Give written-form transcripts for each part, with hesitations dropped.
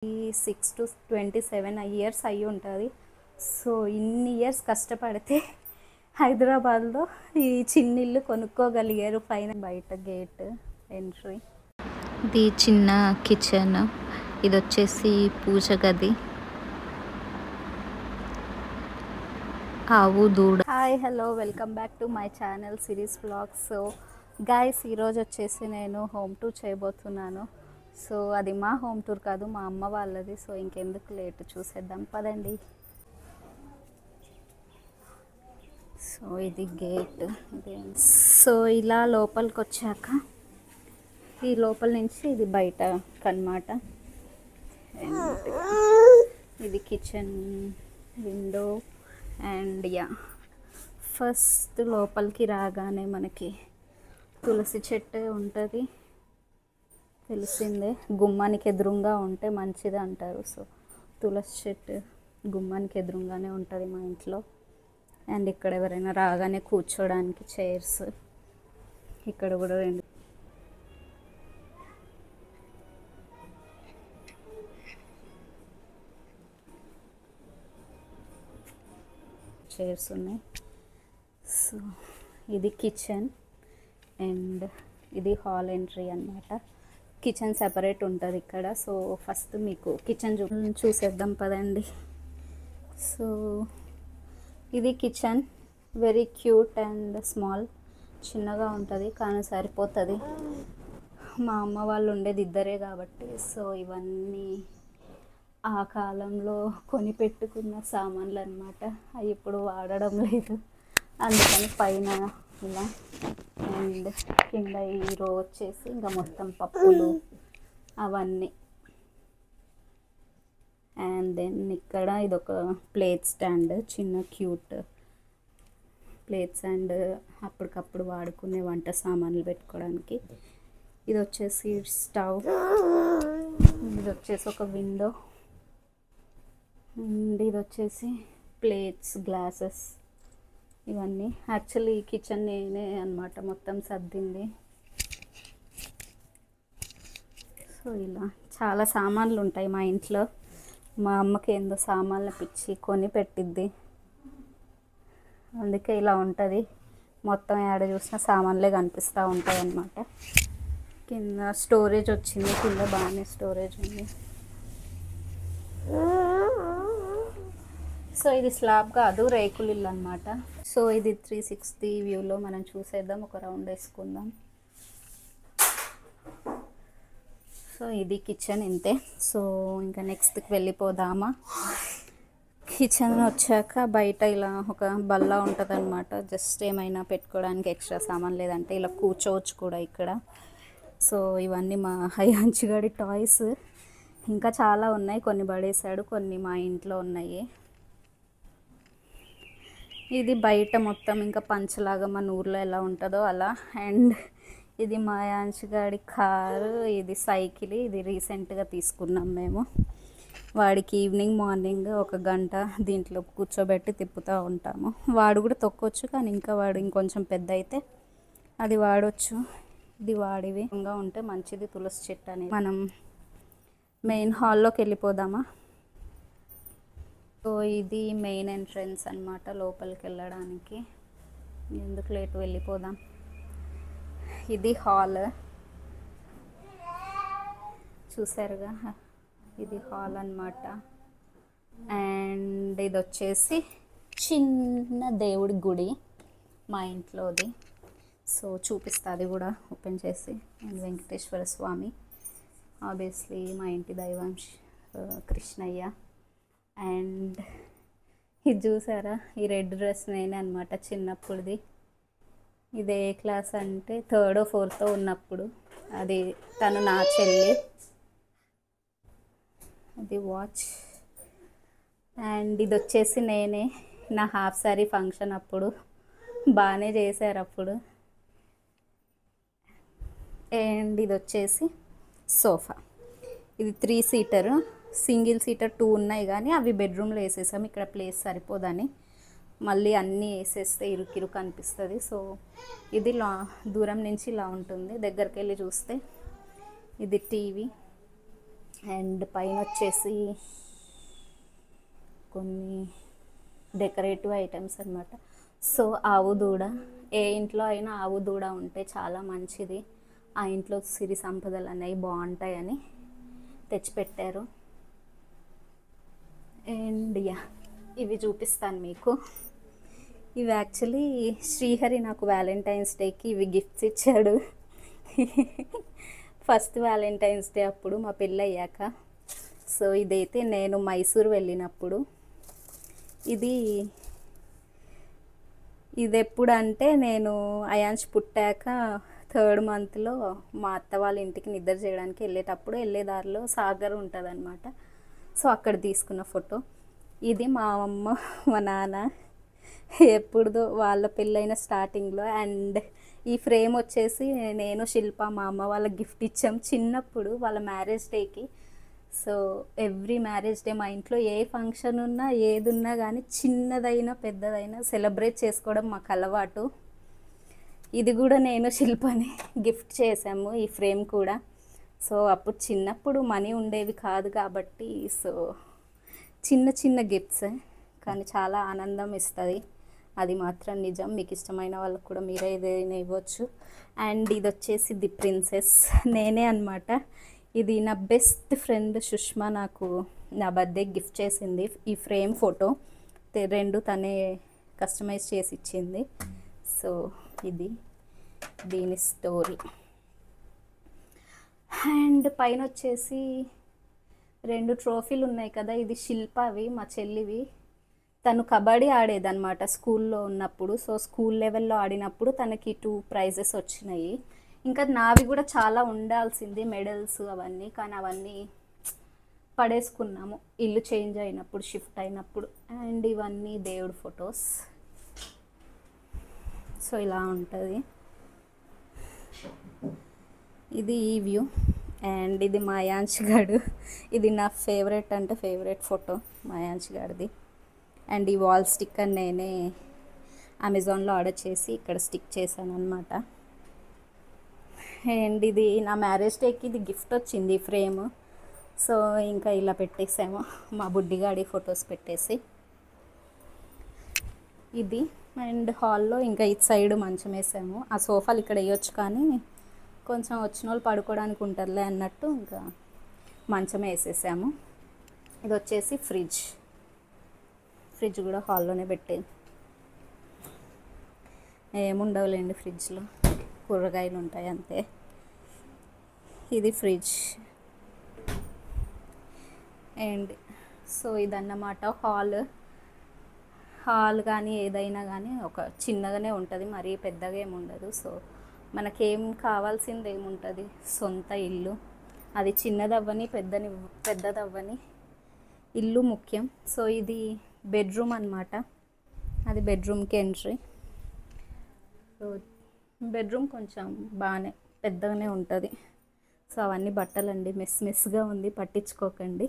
6 to 27 years అయ్యి ఉంటుంది. So ఇన్ని ఇయర్స్ కష్టపడితే హైదరాబాద్లో ఈ చిన్నిల్లు కొనుక్కోగలిగారు. పైన బయట గేట్ ఎంట్రీ, ఇది చిన్న కిచెన్, ఇది వచ్చేసి పూజ గది, ఆవు దూడ. Hi hello welcome back to my channel series vlogs. So guys, ఈరోజు వచ్చేసి నేను హోమ్ టూర్ చేయబోతున్నాను. సో అది మా హోమ్ టూర్ కాదు, మా అమ్మ వాళ్ళది. సో ఇంకెందుకు లేట్, చూసేద్దాం పదండి. సో ఇది గేట్. సో ఇలా లోపలికి వచ్చాక ఈ లోపల నుంచి ఇది బయట కన్నమాట. ఇది కిచెన్ విండో. అండ్ ఫస్ట్ లోపలికి రాగానే మనకి తులసి చెట్టు ఉంటుంది, తెలిసిందే. గుమ్మానికి ఎదురుగా ఉంటే మంచిది అంటారు. సో తులసి చెట్టు గుమ్మానికి ఎదురుగానే ఉంటుంది మా ఇంట్లో. అండ్ ఇక్కడ ఎవరైనా రాగానే కూర్చోడానికి చైర్స్, ఇక్కడ కూడా 2 చైర్స్ ఉన్నాయి. సో ఇది కిచెన్ అండ్ ఇది హాల్ ఎంట్రీ అన్నమాట. కిచెన్ సెపరేట్ ఉంటుంది ఇక్కడ. సో ఫస్ట్ మీకు కిచెన్ చూసేద్దాం పదండి. సో ఇది kitchen, very cute and small, చిన్నగా ఉంటుంది కానీ సరిపోతుంది. మా అమ్మ వాళ్ళు ఉండేది ఇద్దరే కాబట్టి సో ఇవన్నీ ఆ కాలంలో కొని పెట్టుకున్న సామాన్లు అన్నమాట. అవి ఇప్పుడు వాడడం లేదు, అందుకని పైన ఇలా. అండ్ కింద ఈ రో వచ్చేసి ఇంకా మొత్తం పప్పులు అవన్నీ. అండ్ దెన్ ఇక్కడ ఇదొక ప్లేట్ స్టాండ్, చిన్న క్యూట్ ప్లేట్స్ అండ్ అప్పటికప్పుడు వాడుకునే వంట సామాన్లు పెట్టుకోవడానికి. ఇది వచ్చేసి స్టవ్, ఇది వచ్చేసి ఒక విండో. అండ్ ఇది వచ్చేసి ప్లేట్స్, గ్లాసెస్ ఇవన్నీ. యాక్చువల్లీ ఈ కిచెన్ నేనే అన్నమాట మొత్తం సర్దింది. సో ఇలా చాలా సామాన్లు ఉంటాయి మా ఇంట్లో. మా అమ్మకి ఏందో సామాన్లు పిచ్చి, కొని పెట్టిద్ది, అందుకే ఇలా ఉంటుంది. మొత్తం ఏడ చూసిన సామాన్లే కనిపిస్తూ ఉంటాయి అన్నమాట. కింద స్టోరేజ్ వచ్చింది, కింద బాగానే స్టోరేజ్ ఉంది. సో ఇది స్లాబ్ కాదు, రేకులు ఇల్లు అనమాట. సో ఇది 360 వ్యూలో మనం చూసేద్దాం, ఒక రౌండ్ వేసుకుందాం. సో ఇది కిచెన్ ఇంతే. సో ఇంకా నెక్స్ట్కి వెళ్ళిపోదామా. కిచెన్ వచ్చాక బయట ఇలా ఒక బల్ల ఉంటుంది అనమాట. జస్ట్ ఏమైనా పెట్టుకోవడానికి ఎక్స్ట్రా సామాన్, లేదంటే ఇలా కూర్చోవచ్చు కూడా ఇక్కడ. సో ఇవన్నీ మా హయాంచిగాడి టాయ్స్. ఇంకా చాలా ఉన్నాయి, కొన్ని పడేశాడు, కొన్ని మా ఇంట్లో ఉన్నాయి. ఇది బయట మొత్తం ఇంకా పంచలాగా మన ఊర్లో ఎలా ఉంటుందో అలా. అండ్ ఇది మా యాంచిగాడి కారు, ఇది సైకిల్. ఇది రీసెంట్గా తీసుకున్నాం మేము. వాడికి ఈవినింగ్ మార్నింగ్ 1 గంట దీంట్లో కూర్చోబెట్టి తిప్పుతూ ఉంటాము. వాడు కూడా తొక్కొచ్చు, కానీ ఇంకా వాడు ఇంకొంచెం పెద్ద అయితే అది వాడొచ్చు. ఇది వాడివి ఇంకా ఉంటే మంచిది, తులసి చెట్టు అనేది. మనం మెయిన్ హాల్లోకి వెళ్ళిపోదామా. సో ఇది మెయిన్ ఎంట్రన్స్ అన్నమాట, లోపలికి వెళ్ళడానికి. ఎందుకు లేట్, వెళ్ళిపోదాం. ఇది హాల్, చూసారుగా, ఇది హాల్ అన్నమాట. అండ్ ఇది వచ్చేసి చిన్న దేవుడి గుడి మా ఇంట్లోది. సో చూపిస్తుంది కూడా ఓపెన్ చేసి. అండ్ వెంకటేశ్వర స్వామి, ఆబ్వియస్లీ మా ఇంటి దైవం కృష్ణయ్య. అండ్ ఇది చూసారా, ఈ రెడ్ డ్రెస్ నేనే అనమాట చిన్నప్పుడుది. ఇది ఏ క్లాస్ అంటే 3rd or 4th ఉన్నప్పుడు. అది తను నా చెల్లి. అది వాచ్. అండ్ ఇది వచ్చేసి నేనే, నా హాఫ్ సారీ ఫంక్షన్ అప్పుడు. బాగానే చేశారు అప్పుడు. అండ్ ఇది వచ్చేసి సోఫా. ఇది 3 సీటర్, సింగిల్ సీటర్ 2 ఉన్నాయి, కానీ అవి బెడ్రూమ్లో వేసేసాం. ఇక్కడ ప్లేస్ సరిపోదని మళ్ళీ అన్నీ వేసేస్తే ఇరుకిరుకు అనిపిస్తుంది. సో ఇది దూరం నుంచి ఇలా ఉంటుంది, దగ్గరికి వెళ్ళి చూస్తే ఇది టీవీ. అండ్ పైన వచ్చేసి కొన్ని డెకరేటివ్ ఐటమ్స్ అనమాట. సో ఆవు దూడ, ఏ ఇంట్లో అయినా ఆవు దూడ ఉంటే చాలా మంచిది, ఆ ఇంట్లో సిరి సంపదలు అనేవి బాగుంటాయని తెచ్చిపెట్టారు. అండ్ ఇవి చూపిస్తాను మీకు. ఇవి యాక్చువల్లీ శ్రీహరి నాకు వ్యాలంటైన్స్ డేకి ఇవి గిఫ్ట్స్ ఇచ్చాడు. ఫస్ట్ వ్యాలంటైన్స్ డే అప్పుడు మా పెళ్ళి అయ్యాక. సో ఇదైతే నేను మైసూర్ వెళ్ళినప్పుడు, ఇది ఎప్పుడు అంటే నేను అయాన్ష్ పుట్టాక 3rd మంత్లో మా అత్త వాళ్ళ ఇంటికి నిద్ర చేయడానికి వెళ్ళేటప్పుడు వెళ్ళేదారిలో సాగర్ ఉంటుందన్నమాట. సో అక్కడ తీసుకున్న ఫోటో ఇది. మా అమ్మ మా నాన్న ఎప్పుడుదో వాళ్ళ పెళ్ళైన స్టార్టింగ్లో. అండ్ ఈ ఫ్రేమ్ వచ్చేసి నేను శిల్ప మా అమ్మ వాళ్ళకి గిఫ్ట్ ఇచ్చాం చిన్నప్పుడు వాళ్ళ మ్యారేజ్ డేకి. సో ఎవ్రీ మ్యారేజ్ డే మా ఇంట్లో ఏ ఫంక్షన్ ఉన్నా ఏది ఉన్నా కానీ చిన్నదైనా పెద్దదైనా సెలబ్రేట్ చేసుకోవడం మాకు అలవాటు. ఇది కూడా నేను శిల్పని గిఫ్ట్ చేసాము ఈ ఫ్రేమ్ కూడా. సో అప్పుడు చిన్నప్పుడు మనీ ఉండేవి కాదు కాబట్టి సో చిన్న చిన్న గిఫ్ట్స్ కానీ చాలా ఆనందం ఇస్తుంది, అది మాత్రం నిజం. మీకు ఇష్టమైన వాళ్ళకు కూడా మీరే ఏదైనా ఇవ్వచ్చు. అండ్ ఇది వచ్చేసి ది ప్రిన్సెస్ నేనే అనమాట. ఇది నా బెస్ట్ ఫ్రెండ్ సుష్మా నాకు నా బర్త్డే గిఫ్ట్ చేసింది. ఈ ఫ్రేమ్ ఫోటో 2 తనే కస్టమైజ్ చేసి ఇచ్చింది. సో ఇది దీని స్టోరీ. అండ్ పైన వచ్చేసి 2 ట్రోఫీలు ఉన్నాయి కదా, ఇది శిల్పవి మా చెల్లివి. తను కబడ్డీ ఆడేదన్నమాట స్కూల్లో ఉన్నప్పుడు. సో స్కూల్ లెవెల్లో ఆడినప్పుడు తనకి 2 ప్రైజెస్ వచ్చినాయి. ఇంకా నావి కూడా చాలా ఉండాల్సింది మెడల్స్ అవన్నీ, కానీ అవన్నీ పడేసుకున్నాము ఇల్లు చేంజ్ అయినప్పుడు, షిఫ్ట్ అయినప్పుడు. అండ్ ఇవన్నీ దేవుడు ఫొటోస్. సో ఇలా ఉంటుంది. ఇది ఈ వ్యూ. అండ్ ఇది మా యాంష్ గాడు, ఇది నా ఫేవరెట్ అంటే ఫేవరెట్ ఫోటో మా యాంష్ గాడిది. అండ్ ఈ వాల్ స్టిక్కర్ నేనే అమెజాన్లో ఆర్డర్ చేసి ఇక్కడ స్టిక్ చేశాను అనమాట. అండ్ ఇది నా మ్యారేజ్ డేకి ఇది గిఫ్ట్ వచ్చింది ఫ్రేమ్. సో ఇంకా ఇలా పెట్టేసాము మా బుడ్డిగాడి ఫొటోస్ పెట్టేసి ఇది. అండ్ హాల్లో ఇంకా ఇటు సైడ్ మంచం వేసాము. ఆ సోఫాలు ఇక్కడ వేయొచ్చు కానీ కొంచెం వచ్చిన వాళ్ళు పడుకోవడానికి ఉంటుందిలే అన్నట్టు ఇంకా మంచం వేసేసాము. ఇది వచ్చేసి ఫ్రిడ్జ్ కూడా హాల్లోనే పెట్టేది. ఏముండవులేండి ఫ్రిడ్జ్లో, కూరగాయలు ఉంటాయి అంతే. ఇది ఫ్రిడ్జ్. అండ్ సో ఇదన్నమాట హాల్ కానీ ఏదైనా కానీ ఒక చిన్నగానే ఉంటుంది, మరీ పెద్దగా ఏమి ఉండదు. సో మనకేం కావాల్సింది ఏముంటుంది, సొంత ఇల్లు, అది చిన్నదవ్వని పెద్దదవ్వని ఇల్లు ముఖ్యం. సో ఇది బెడ్రూమ్ అన్నమాట, అది బెడ్రూమ్కి ఎంట్రీ. సో బెడ్రూమ్ కొంచెం బాగానే పెద్దగానే ఉంటుంది. సో అవన్నీ బట్టలండి, మెస్గా ఉంది, పట్టించుకోకండి.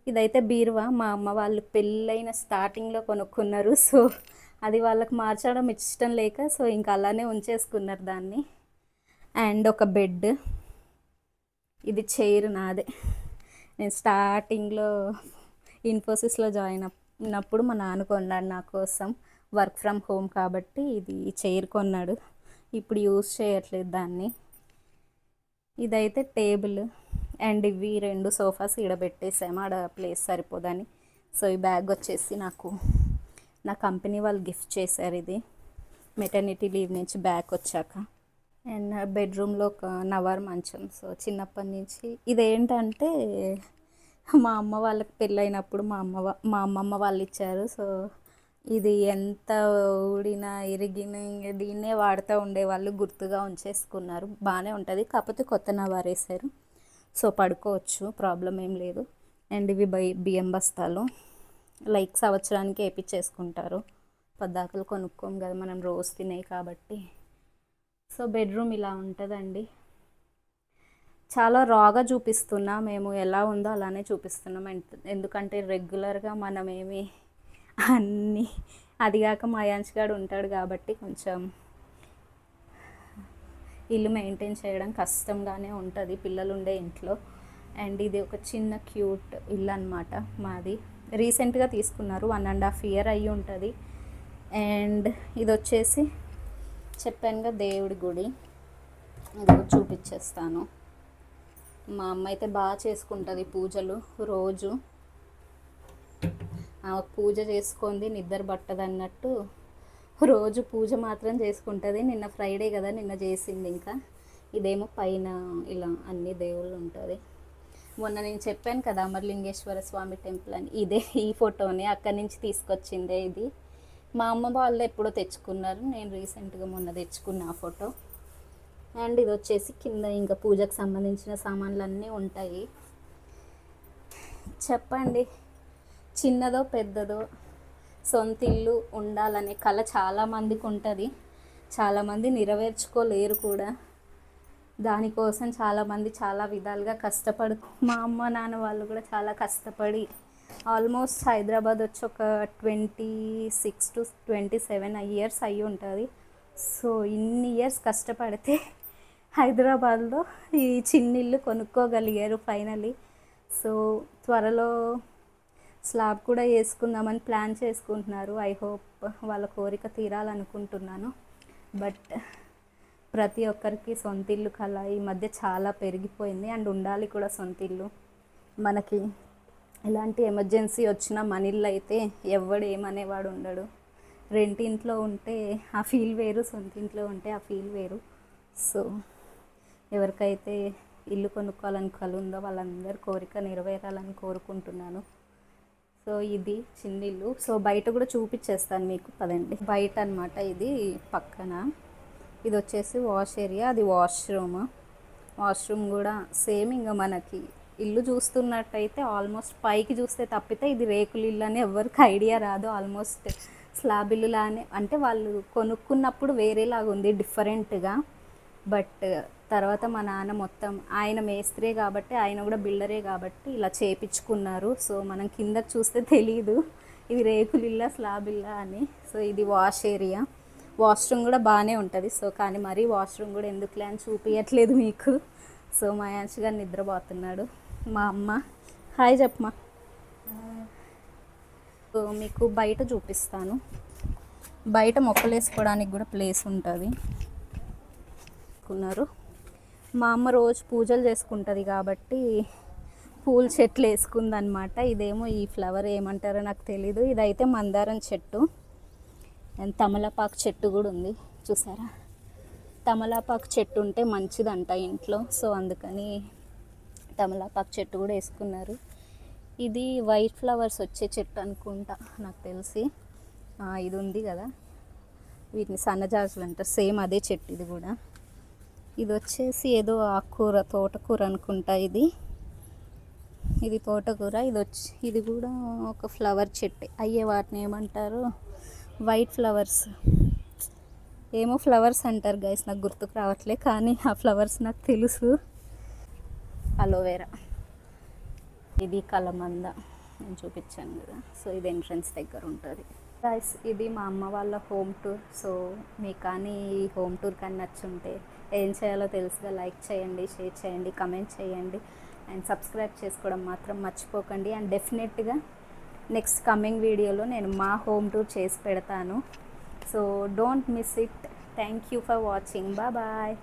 ఇదైతే బీరువా మా అమ్మ వాళ్ళు పెళ్ళైన స్టార్టింగ్లో కొనుక్కున్నారు. సో అది వాళ్ళకి మార్చడం ఇష్టం లేక సో ఇంకా అలానే ఉంచేసుకున్నారు దాన్ని. అండ్ ఒక బెడ్. ఇది చైర్ నాదే. నేను స్టార్టింగ్లో ఇన్ఫోసిస్లో జాయిన్ అయినప్పుడు మా నాన్న కొన్నాడు నా కోసం, వర్క్ ఫ్రమ్ హోమ్ కాబట్టి ఇది చైర్ కొన్నాడు. ఇప్పుడు యూజ్ చేయట్లేదు దాన్ని. ఇదైతే టేబుల్. అండ్ ఇవి 2 సోఫాస్ ఈడ పెట్టేసాము, ఆడ ప్లేస్ సరిపోదని. సో ఈ బ్యాగ్ వచ్చేసి నాకు నా కంపెనీ వాళ్ళు గిఫ్ట్ చేశారు, ఇది మెటర్నిటీ లీవ్ నుంచి బ్యాక్ వచ్చాక. అండ్ బెడ్రూమ్లో ఒక నవర్ మంచం. సో చిన్నప్పటి నుంచి ఇదేంటంటే మా అమ్మ వాళ్ళకి పెళ్ళైనప్పుడు మా అమ్మమ్మ వాళ్ళు ఇచ్చారు. సో ఇది ఎంత ఊడినా ఇరిగిన దీన్నే వాడుతూ ఉండేవాళ్ళు, గుర్తుగా ఉంచేసుకున్నారు. బాగానే ఉంటుంది, కాకపోతే కొత్త నవర్ వేసారు. సో పడుకోవచ్చు, ప్రాబ్లం ఏం లేదు. అండ్ ఇవి బియ్యం బస్తాలు, లైక్ సంవత్సరానికి వేయించేసుకుంటారు, పద్దాకలు కొనుక్కోం కదా మనం రోజు తినేవి కాబట్టి. సో బెడ్రూమ్ ఇలా ఉంటుందండి. చాలా రాగా చూపిస్తున్నా, మేము ఎలా ఉందో అలానే చూపిస్తున్నాం. ఎందుకంటే రెగ్యులర్గా మనమేమి అన్నీ, అదిగాక మా యాంష్ గాడు ఉంటాడు కాబట్టి కొంచెం ఇల్లు మెయింటైన్ చేయడం కష్టంగానే ఉంటుంది పిల్లలు ఉండే ఇంట్లో. అండ్ ఇది ఒక చిన్న క్యూట్ ఇల్లు అనమాట మాది. రీసెంట్గా తీసుకున్నారు, 1.5 year అయ్యి ఉంటుంది. అండ్ ఇది వచ్చేసి చెప్పానుగా దేవుడి గుడి, ఇది చూపించేస్తాను. మా అమ్మ అయితే బాగా చేసుకుంటుంది పూజలు. రోజు పూజ చేసుకుంది నిద్ర పట్టదు అన్నట్టు రోజు పూజ మాత్రం చేసుకుంటుంది. నిన్న ఫ్రైడే కదా, నిన్న చేసింది. ఇంకా ఇదేమో పైన ఇలా అన్ని దేవుళ్ళు ఉంటుంది. మొన్న నేను చెప్పాను కదా అమరలింగేశ్వర స్వామి టెంపుల్ అని, ఇదే ఈ ఫోటోని అక్కడి నుంచి తీసుకొచ్చిందే. ఇది మా అమ్మ వాళ్ళు ఎప్పుడో తెచ్చుకున్నారు, నేను రీసెంట్గా మొన్న తెచ్చుకున్న ఆ ఫోటో. అండ్ ఇది వచ్చేసి కింద ఇంకా పూజకు సంబంధించిన సామాన్లు అన్నీ ఉంటాయి. చెప్పండి, చిన్నదో పెద్దదో సొంత ఇల్లు ఉండాలనే కళ చాలామందికి ఉంటుంది. చాలామంది నెరవేర్చుకోలేరు కూడా. దానికోసం చాలామంది చాలా విధాలుగా కష్టపడు, మా అమ్మ నాన్న వాళ్ళు కూడా చాలా కష్టపడి ఆల్మోస్ట్ హైదరాబాద్ వచ్చి ఒక 26 to 27 years అయ్యి ఉంటుంది. సో ఇన్ని ఇయర్స్ కష్టపడితే హైదరాబాద్లో ఈ చిన్నిల్లు కొనుక్కోగలిగారు ఫైనలీ. సో త్వరలో స్లాబ్ కూడా వేసుకుందామని ప్లాన్ చేసుకుంటున్నారు. ఐ హోప్ వాళ్ళ కోరిక తీరాలనుకుంటున్నాను. బట్ ప్రతి ఒక్కరికి సొంత ఇల్లు కల ఈ మధ్య చాలా పెరిగిపోయింది. అండ్ ఉండాలి కూడా సొంత ఇల్లు. మనకి ఎలాంటి ఎమర్జెన్సీ వచ్చినా మన ఇల్లు అయితే ఎవడు ఏమనేవాడు ఉండడు. రెంట్ ఇంట్లో ఉంటే ఆ ఫీల్ వేరు, సొంత ఇంట్లో ఉంటే ఆ ఫీల్ వేరు. సో ఎవరికైతే ఇల్లు కొనుక్కోవాలని కల ఉందో వాళ్ళందరి కోరిక నెరవేరాలని కోరుకుంటున్నాను. సో ఇది చిన్న ఇల్లు. సో బయట కూడా చూపించేస్తాను మీకు, పదండి. బయట అనమాట ఇది పక్కన. ఇది వచ్చేసి వాష్ ఏరియా, అది వాష్రూమ్. వాష్రూమ్ కూడా సేమ్ ఇంకా మనకి ఇల్లు చూస్తున్నట్టయితే ఆల్మోస్ట్ పైకి చూస్తే తప్పితే ఇది రేకుల ఇల్లు అని ఎవరికి ఐడియా రాదు. ఆల్మోస్ట్ స్లాబ్ ఇల్లులానే, అంటే వాళ్ళు కొనుక్కున్నప్పుడు వేరేలాగా ఉంది డిఫరెంట్గా. బట్ తర్వాత మా నాన్న మొత్తం, ఆయన మేస్త్రే కాబట్టి, ఆయన కూడా బిల్డరే కాబట్టి ఇలా చేపించుకున్నారు. సో మనం కిందకి చూస్తే తెలీదు ఇది రేకుల ఇల్లా స్లాబ్ ఇల్లా అని. సో ఇది వాష్ ఏరియా. వాష్రూమ్ కూడా బాగానే ఉంటుంది. సో కానీ మరీ వాష్రూమ్ కూడా ఎందుకులే అని చూపించట్లేదు మీకు. సో మా యాన్ష్ గారు నిద్రపోతున్నాడు. మా అమ్మ హాయ్ చెప్పమా. సో మీకు బయట చూపిస్తాను. బయట మొక్కలు వేసుకోవడానికి కూడా ప్లేస్ ఉంటుంది. మా అమ్మ రోజు పూజలు చేసుకుంటుంది కాబట్టి పూల చెట్లు వేసుకుందనమాట. ఇదేమో ఈ ఫ్లవర్ ఏమంటారో నాకు తెలీదు. ఇదైతే మందారం చెట్టు. అండ్ తమలపాకు చెట్టు కూడా ఉంది, చూసారా. తమలపాకు చెట్టు ఉంటే మంచిదంట ఇంట్లో. సో అందుకని తమలపాకు చెట్టు కూడా వేసుకున్నారు. ఇది వైట్ ఫ్లవర్స్ వచ్చే చెట్టు అనుకుంటా నాకు తెలిసి. ఇది ఉంది కదా, వీటిని సన్నజాజులు అంటారు. సేమ్ అదే చెట్టు ఇది కూడా. ఇది వచ్చేసి ఏదో ఆకుకూర, తోటకూర అనుకుంటా. ఇది తోటకూర. ఇది కూడా ఒక ఫ్లవర్ చెట్టు. అయ్యే వాటిని ఏమంటారు, వైట్ ఫ్లవర్స్ ఏమో ఫ్లవర్స్ అంటారు గైస్, నాకు గుర్తుకు రావట్లే. కానీ ఆ ఫ్లవర్స్ నాకు తెలుసు. అలోవెరా. ఇది కలమంద నేను చూపించాను కదా. సో ఇది ఎంట్రన్స్ దగ్గర ఉంటుంది గైస్. ఇది మా అమ్మ వాళ్ళ హోమ్ టూర్. సో మీకు కానీ ఈ హోమ్ టూర్ కానీ నచ్చుంటే ఏం చేయాలో తెలుసుగా, లైక్ చేయండి, షేర్ చేయండి, కమెంట్ చేయండి. అండ్ సబ్స్క్రైబ్ చేసుకోవడం మాత్రం మర్చిపోకండి. అండ్ డెఫినెట్గా నెక్స్ట్ కమింగ్ వీడియోలో నేను మా హోమ్ టూర్ చేసి పెడతాను. So don't miss it. Thank you for watching. Bye.